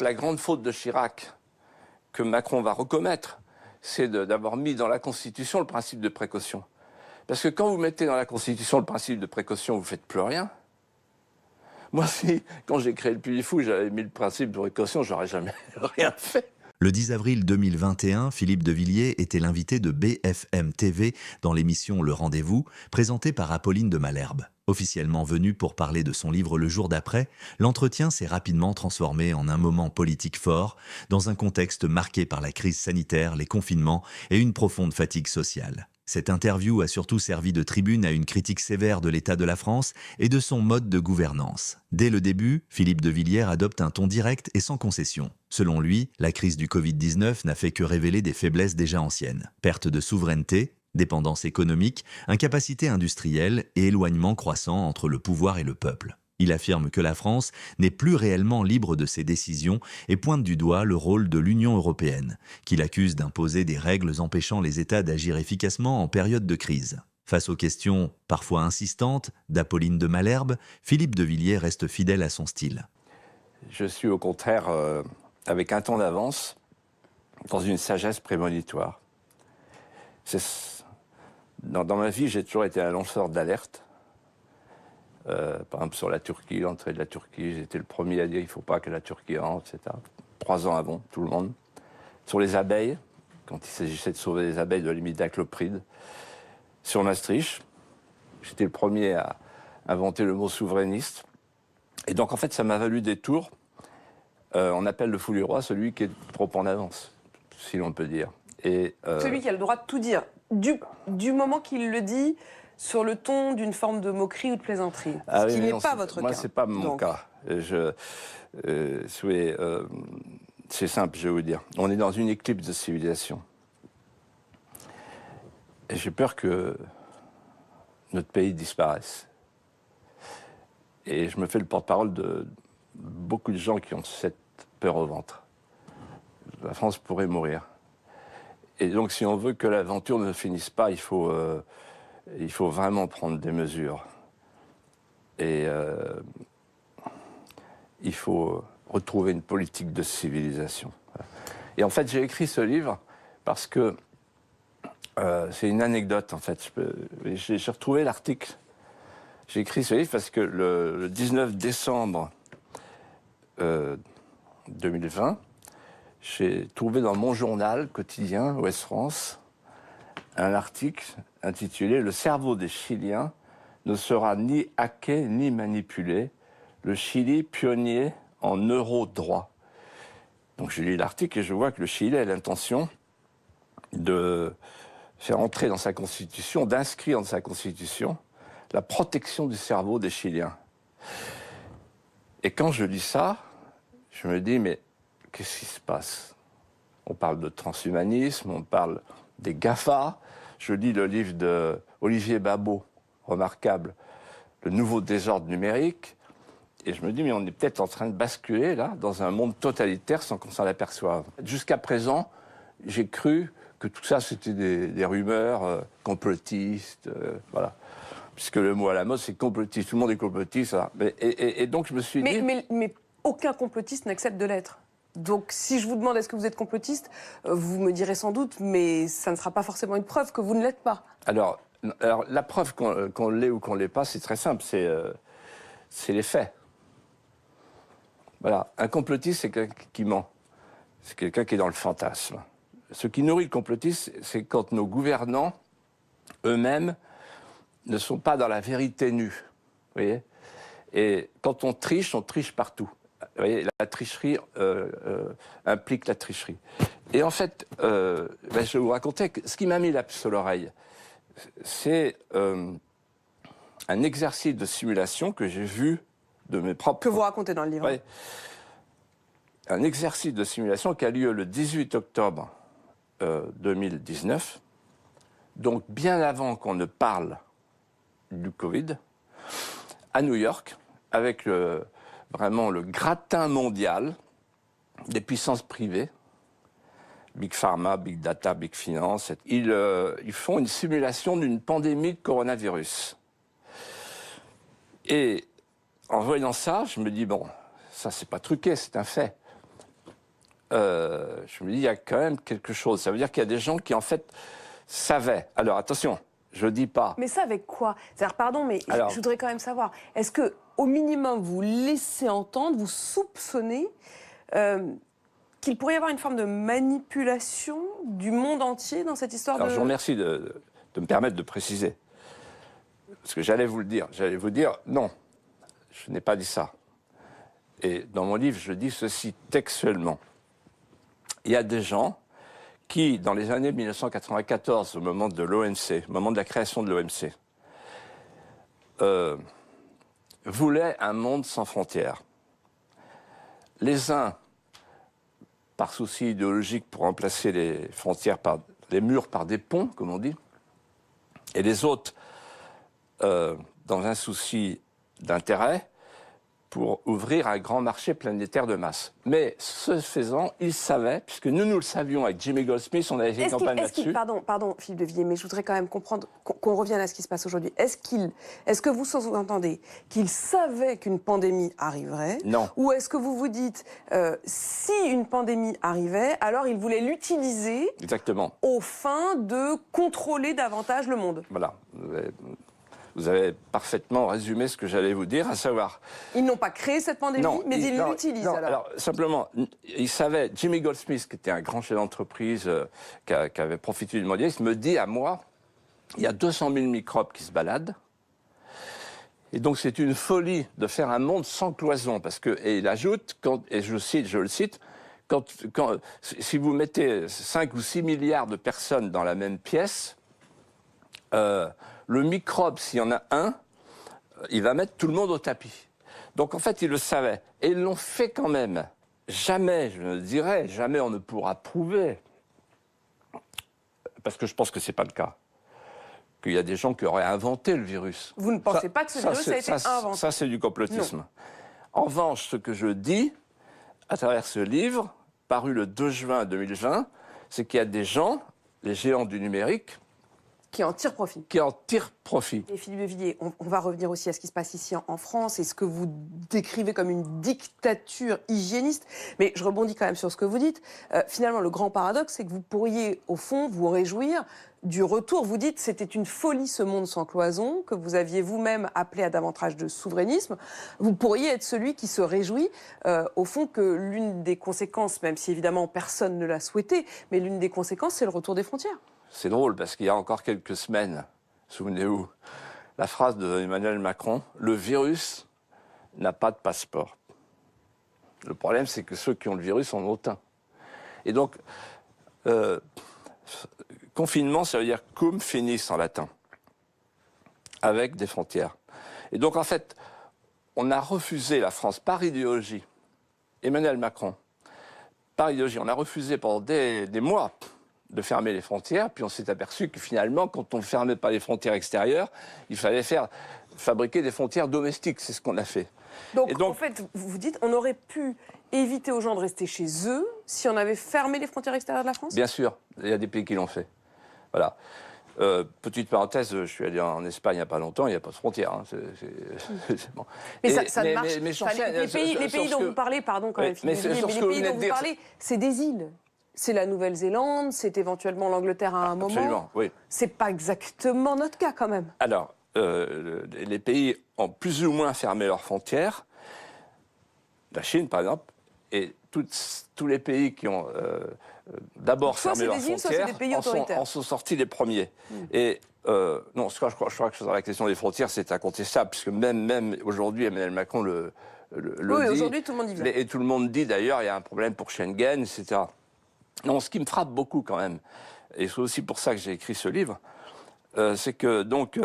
La grande faute de Chirac, que Macron va recommettre, c'est d'avoir mis dans la Constitution le principe de précaution. Parce que quand vous mettez dans la Constitution le principe de précaution, vous ne faites plus rien. Moi, quand j'ai créé le Puy du Fou, j'avais mis le principe de précaution, j'aurais jamais rien fait. Le 10 avril 2021, Philippe de Villiers était l'invité de BFM TV dans l'émission Le Rendez-vous, présentée par Apolline de Malherbe. Officiellement venu pour parler de son livre le jour d'après, l'entretien s'est rapidement transformé en un moment politique fort, dans un contexte marqué par la crise sanitaire, les confinements et une profonde fatigue sociale. Cette interview a surtout servi de tribune à une critique sévère de l'état de la France et de son mode de gouvernance. Dès le début, Philippe de Villiers adopte un ton direct et sans concession. Selon lui, la crise du Covid-19 n'a fait que révéler des faiblesses déjà anciennes. Perte de souveraineté, dépendance économique, incapacité industrielle et éloignement croissant entre le pouvoir et le peuple. Il affirme que la France n'est plus réellement libre de ses décisions et pointe du doigt le rôle de l'Union européenne, qu'il accuse d'imposer des règles empêchant les États d'agir efficacement en période de crise. Face aux questions, parfois insistantes, d'Apolline de Malherbe, Philippe de Villiers reste fidèle à son style. Je suis au contraire avec un temps d'avance, dans une sagesse prémonitoire. Dans ma vie, j'ai toujours été un lanceur d'alerte. Par exemple, sur la Turquie, l'entrée de la Turquie, j'étais le premier à dire qu'il ne faut pas que la Turquie entre, etc. 3 ans avant, tout le monde. Sur les abeilles, quand il s'agissait de sauver les abeilles de l'imidaclopride. Sur Maastricht, j'étais le premier à inventer le mot souverainiste. Et donc, en fait, ça m'a valu des tours. On appelle le fou du roi celui qui est trop en avance, si l'on peut dire. Celui qui a le droit de tout dire, du moment qu'il le dit, sur le ton d'une forme de moquerie ou de plaisanterie. Ce qui n'est pas votre cas. Moi, ce n'est pas mon cas. C'est simple, je vais vous dire. On est dans une éclipse de civilisation. Et j'ai peur que notre pays disparaisse. Et je me fais le porte-parole de beaucoup de gens qui ont cette peur au ventre. La France pourrait mourir. Et donc, si on veut que l'aventure ne finisse pas, il faut vraiment prendre des mesures. Et il faut retrouver une politique de civilisation. Et en fait, j'ai écrit ce livre parce que c'est une anecdote, en fait. J'ai retrouvé l'article. J'ai écrit ce livre parce que le 19 décembre 2020, j'ai trouvé dans mon journal quotidien, Ouest France, un article intitulé « Le cerveau des Chiliens ne sera ni hacké ni manipulé. Le Chili pionnier en euro-droit ». Donc je lis l'article et je vois que le Chili a l'intention de faire entrer dans sa constitution, d'inscrire dans sa constitution la protection du cerveau des Chiliens. Et quand je lis ça, je me dis, mais qu'est-ce qui se passe? On parle de transhumanisme, on parle des GAFA. Je lis le livre d'Olivier Babot, remarquable, Le nouveau désordre numérique, et je me dis, mais on est peut-être en train de basculer, là, dans un monde totalitaire sans qu'on s'en aperçoive. Jusqu'à présent, j'ai cru que tout ça, c'était des rumeurs complotistes, voilà. Puisque le mot à la mode, c'est complotiste. Tout le monde est complotiste. Et donc, je me suis dit... Mais aucun complotiste n'accepte de l'être. Donc, si je vous demande est-ce que vous êtes complotiste, vous me direz sans doute, mais ça ne sera pas forcément une preuve que vous ne l'êtes pas. Alors la preuve qu'on l'est ou qu'on ne l'est pas, c'est très simple, c'est les faits. Voilà, un complotiste, c'est quelqu'un qui ment. C'est quelqu'un qui est dans le fantasme. Ce qui nourrit le complotisme, c'est quand nos gouvernants, eux-mêmes, ne sont pas dans la vérité nue. Vous voyez ? Et quand on triche partout. Vous voyez, la tricherie implique la tricherie. Et en fait, je vais vous raconter que ce qui m'a mis la puce à l'oreille, c'est un exercice de simulation que j'ai vu de mes propres... Que vous racontez dans le livre. Ouais. Un exercice de simulation qui a lieu le 18 octobre 2019, donc bien avant qu'on ne parle du Covid, à New York, avec vraiment le gratin mondial des puissances privées, Big Pharma, Big Data, Big Finance. Ils font une simulation d'une pandémie de coronavirus. Et en voyant ça, je me dis, bon, ça c'est pas truqué, c'est un fait. je me dis, il y a quand même quelque chose. Ça veut dire qu'il y a des gens qui, en fait, savaient. Alors, attention, je ne dis pas... Mais ça avec quoi? C'est-à-dire, pardon, mais Alors, je voudrais quand même savoir, est-ce que au minimum, vous laissez entendre, vous soupçonnez qu'il pourrait y avoir une forme de manipulation du monde entier dans cette histoire alors, de... je vous remercie de me permettre de préciser. Parce que j'allais vous le dire. J'allais vous dire, non, je n'ai pas dit ça. Et dans mon livre, je dis ceci textuellement. Il y a des gens qui, dans les années 1994, au moment de l'OMC, au moment de la création de l'OMC, voulaient un monde sans frontières. Les uns, par souci idéologique, pour remplacer les frontières par les murs par des ponts, comme on dit, et les autres, dans un souci d'intérêt, pour ouvrir un grand marché planétaire de masse. Mais ce faisant, ils savaient, puisque nous le savions avec Jimmy Goldsmith, on avait fait une campagne là-dessus. Pardon, Philippe de Villiers, mais je voudrais quand même comprendre, qu'on revienne à ce qui se passe aujourd'hui. Est-ce que vous sous-entendez qu'ils savaient qu'une pandémie arriverait? Non. Ou est-ce que vous vous dites, si une pandémie arrivait, alors ils voulaient l'utiliser Exactement. aux fins de contrôler davantage le monde? Voilà. Vous avez parfaitement résumé ce que j'allais vous dire, à savoir... Ils n'ont pas créé cette pandémie, mais ils l'utilisent alors. Alors, simplement, ils savaient, Jimmy Goldsmith, qui était un grand chef d'entreprise, qui avait profité du mondialisme, me dit à moi, il y a 200 000 microbes qui se baladent, et donc c'est une folie de faire un monde sans cloison, parce que, et il ajoute, et je le cite, si vous mettez 5 ou 6 milliards de personnes dans la même pièce, le microbe, s'il y en a un, il va mettre tout le monde au tapis. Donc en fait, ils le savaient. Et ils l'ont fait quand même. Jamais, je ne dirais, jamais on ne pourra prouver, parce que je pense que ce n'est pas le cas, qu'il y a des gens qui auraient inventé le virus. Vous ne pensez pas que ce virus a été inventé? Ça, c'est du complotisme. Non. En revanche, ce que je dis, à travers ce livre, paru le 2 juin 2020, c'est qu'il y a des gens, les géants du numérique, qui en tirent profit. Qui en tirent profit. Et Philippe de Villiers, on va revenir aussi à ce qui se passe ici en France et ce que vous décrivez comme une dictature hygiéniste. Mais je rebondis quand même sur ce que vous dites. Finalement, le grand paradoxe, c'est que vous pourriez, au fond, vous réjouir du retour. Vous dites c'était une folie ce monde sans cloison, que vous aviez vous-même appelé à davantage de souverainisme. Vous pourriez être celui qui se réjouit, au fond, que l'une des conséquences, même si évidemment personne ne l'a souhaité, mais l'une des conséquences, c'est le retour des frontières. C'est drôle parce qu'il y a encore quelques semaines, souvenez-vous, la phrase de Emmanuel Macron, le virus n'a pas de passeport. Le problème, c'est que ceux qui ont le virus en ont un. Et donc, confinement, ça veut dire cum finis en latin, avec des frontières. Et donc, en fait, on a refusé la France par idéologie, Emmanuel Macron, par idéologie, on a refusé pendant des mois de fermer les frontières, puis on s'est aperçu que finalement, quand on ne fermait pas les frontières extérieures, il fallait fabriquer des frontières domestiques, c'est ce qu'on a fait. Donc, en fait, vous dites, on aurait pu éviter aux gens de rester chez eux si on avait fermé les frontières extérieures de la France? Bien sûr, il y a des pays qui l'ont fait. Voilà. Petite parenthèse, je suis allé en Espagne il n'y a pas longtemps, il n'y a pas de frontières. Hein, c'est bon. Mais ça ne marche pas. Les pays dont vous parlez, pardon quand même, les pays dont vous parlez, c'est des îles. C'est la Nouvelle-Zélande, c'est éventuellement l'Angleterre à un moment. Absolument, oui. C'est pas exactement notre cas quand même. Alors, les pays ont plus ou moins fermé leurs frontières. La Chine, par exemple, et tous les pays qui ont d'abord fermé leurs frontières en sont sortis les premiers. Et non, je crois que sur la question des frontières, c'est incontestable, puisque même aujourd'hui, Emmanuel Macron le dit. Aujourd'hui, tout le monde dit. Et tout le monde dit, d'ailleurs, il y a un problème pour Schengen, etc. Non, ce qui me frappe beaucoup quand même, et c'est aussi pour ça que j'ai écrit ce livre, c'est que donc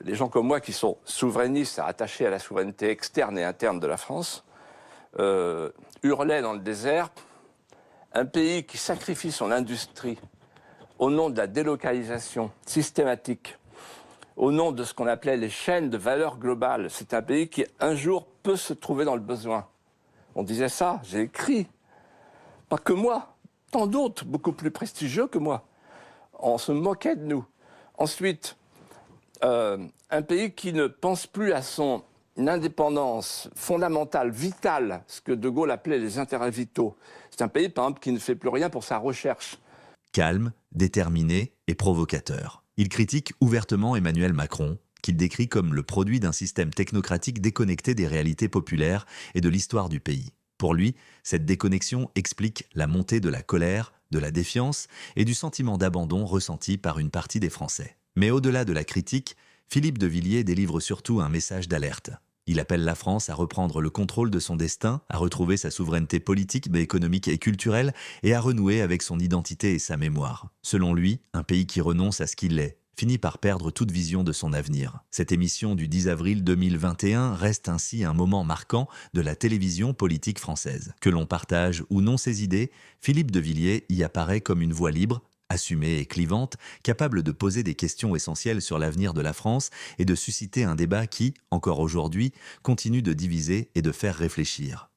les gens comme moi qui sont souverainistes, attachés à la souveraineté externe et interne de la France, hurlaient dans le désert, un pays qui sacrifie son industrie au nom de la délocalisation systématique, au nom de ce qu'on appelait les chaînes de valeur globale. C'est un pays qui un jour peut se trouver dans le besoin. On disait ça, j'ai écrit. Pas que moi, tant d'autres, beaucoup plus prestigieux que moi. On se moquait de nous. Ensuite, un pays qui ne pense plus à son une indépendance fondamentale, vitale, ce que De Gaulle appelait les intérêts vitaux. C'est un pays, par exemple, qui ne fait plus rien pour sa recherche. Calme, déterminé et provocateur. Il critique ouvertement Emmanuel Macron, qu'il décrit comme le produit d'un système technocratique déconnecté des réalités populaires et de l'histoire du pays. Pour lui, cette déconnexion explique la montée de la colère, de la défiance et du sentiment d'abandon ressenti par une partie des Français. Mais au-delà de la critique, Philippe de Villiers délivre surtout un message d'alerte. Il appelle la France à reprendre le contrôle de son destin, à retrouver sa souveraineté politique, mais économique et culturelle, et à renouer avec son identité et sa mémoire. Selon lui, un pays qui renonce à ce qu'il est finit par perdre toute vision de son avenir. Cette émission du 10 avril 2021 reste ainsi un moment marquant de la télévision politique française. Que l'on partage ou non ses idées, Philippe de Villiers y apparaît comme une voix libre, assumée et clivante, capable de poser des questions essentielles sur l'avenir de la France et de susciter un débat qui, encore aujourd'hui, continue de diviser et de faire réfléchir.